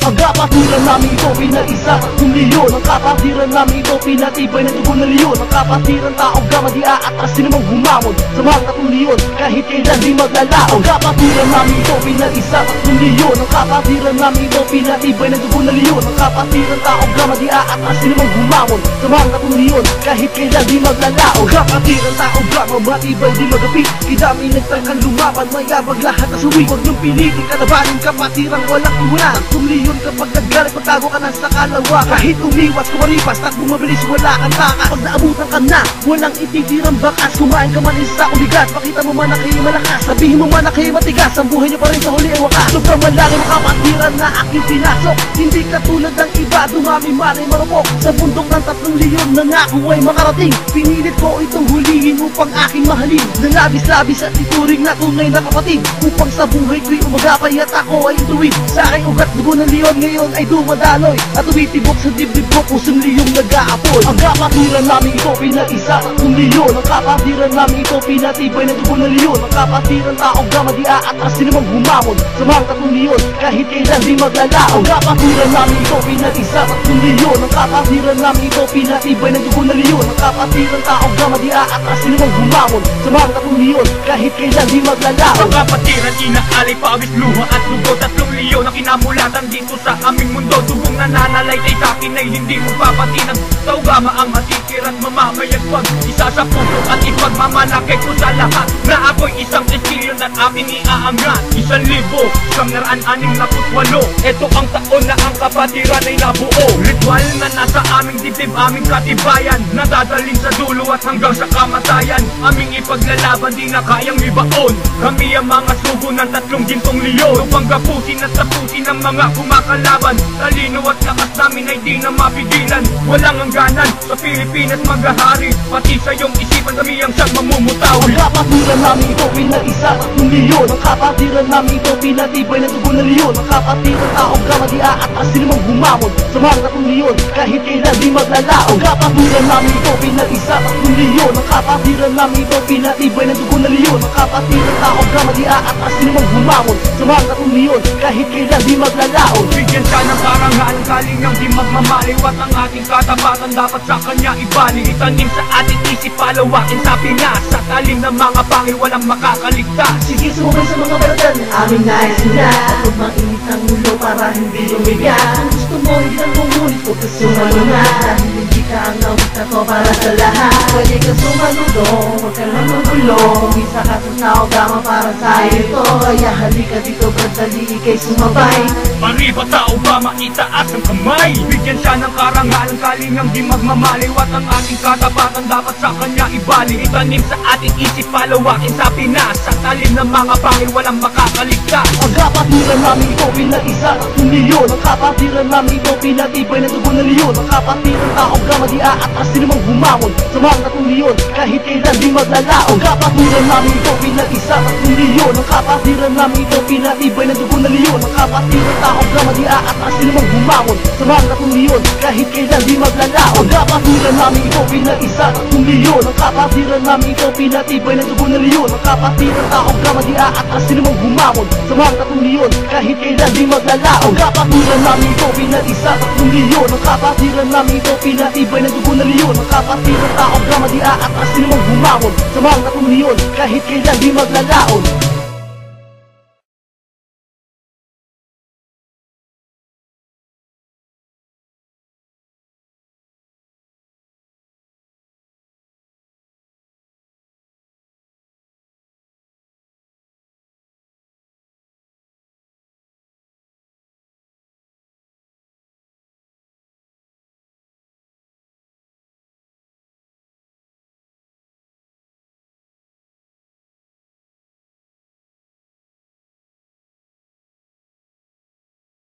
Ang kapatiran namin ito pinag-isa tatlong milyon. Ang kapatiran namin ito pinatibay ng dugo ng leon. Ang kapatiran taong gama di aatras sinumang humamon sa mga tatlong leon, kahit kailan di maglalaon. Ang kapatiran namin ito pinag-isa tatlong milyon. Ang kapatiran namin ito pinatibay ng dugo ng leon. Ang kapatiran taong gama di aatras sinumang humamon sa mga tatlong leon, kahit kailan di maglalaon. Kapatiran taong gama matibay di magapit, idami nagtangkang lumaban, mayabag lahat na suwi. Huwag niyong pilitin kalabanin kapatirang walang iwala. Tatlong leon kapag naggalit pagtago ka na sa kalawa. Kahit umiwas kumaripas takbong mabilis wala kang taka. Pag naabutan ka na walang ititirang bakas. Kumain ka man isa ubigat, pakita mo man na kayo malakas, sabihin mo man na kayo matigas, ang buhay niyo pa rin sa huli ay wakas. Sobrang malalim ang kapatiran na aking pinasok, hindi katulad ng iba dumami man ay marupok. Sa bundok ng tatlong leon na ako ay makarating, pinilit ko itong hulihin upang aking mahalin. Nalabis-labis at ituring na tunay na kapatid, upang sa buhay ko'y umagapay at ako ay ituwid. Sa aking ugat dugo ng leon ngayon ay dumadaloy, at tumitibok sa dibdib ko pusong leyong nag-aapoy. Ang kapatiran namin ito pinag-isa tatlong leon. Ang kapatiran namin ito pinatibay ng dugo ng leon. Ang kapatiran taong gama di aatras sinumang humamon sa mga tatlong leon, kahit kailan di maglalaon. Ang kapatiran namin ito pinag-isa tatlong leon. Ang kapatiran namin ito pinatibay ng dugo ng leon. Ang kapatiran taong gama di aatras sinumang humamon sa mga tatlong leon, kahit kailan di maglalaon. Ang kapatiran inaalay pawis luha at dugo, tatlong leon na kinamulatan dito sa aming mundo. Dugong nananalaytay sa akin ay hindi mo papatinag. Taugama ang matitira't mamamayag, wag isa sa puso at ipagmamalaki ko sa lahat na ako'y isang trilyon at aking iaangat. 1,968. Ito ang taon na ang kapatiran ay nabuo. Ritual na nasa aming dibdib, aming katibayan, nadadaling sa dulo at hanggang sa kamatayan. Aming ipaglalaban, di na kayang ibaon. Kami ang mga sugo ng tatlong gintong leon, upang gapusin at tapusin ang mga kumakalaban. Talino at lakas namin ay di na mapigilan. Walang hangganan sa Pilipinas maghahari, pati sa iyong isipan kami ang siyang mamumutawi. Ang kapatiran namin ito pinag-isa tatlong leon. Ang kapatiran namin ito pinatibay ng dugo ng leon. Ang kapatiran taong gama di aatras sinumang humamon sa mga tatlong leon, kahit kailan di maglalaon. Ang kapatiran namin ito pinag-isa tatlong leon. Ang kapatiran namin ito pinatibay ng dugo ng leon. Ang kapatiran taong gama di aatras sinumang humamon sa mga tatlong leon, kahit kailan di maglalaon. Bigyan siya ng karangalan, kalingang di magmamaliwat ang ating katapatan, dapat sa kanya ibalik. Itanim sa ating isip, palawakin sa Pinas, sa talim ng mga pangil walang makakaligtas. Sige sumabay sa mga baradan na aming naisinat, huwag mainit ang ulo para hindi lumigat. Kung gusto mo hindi lang kumulit, huwag ka sumalunga, dahil hindi ka ang awit na to para sa lahat. Pwede ka sumaludong, huwag ka lang magulo, kung isa ka sa tao gama para sa ito. Kaya halika dito brad, dali ikay sumabay. Arriba tao ba maitaas ang kamay, bigyan siya ng karangalan, kalingang di magmamaliwat ang ating katapatan, dapat sa kanya ibalik. Itanim sa ating isip, palawakin sa Pinas, sa talim ng mga pangil walang makakaligtas. Ang kapatiran namin ito pinag-isa tatlong leon. Ang kapatiran namin ito pinatibay ng dugo ng leon. Ang kapatiran taong gama di aatras sinumang humamon sa mga tatlong leon, kahit kailan di maglalaon. Ang kapatiran namin ito pinag-isa tatlong leon. Ang kapatiran namin ito pinatibay ng dugo ng leon. Ang kapatiran taong gama di aatras sinumang humamon sa mga tatlong leon, kahit kailan di maglalaon. Ang kapatiran namin ito pinag-isa tatlong leon. Ang kapatiran namin ito pinatibay ng dugo ng leon. Ang kapatiran taong gama di aatras sinumang humamon sa mga tatlong leon, kahit kailan di maglalaon. Ang kapatiran namin ito pinag-isa tatlong leon. Ang kapatiran namin ito pinatibay ng dugo ng leon. Ang kapatiran taong gama di aatras sinumang humamon sa mga tatlong leon, kahit kailan di maglalaon.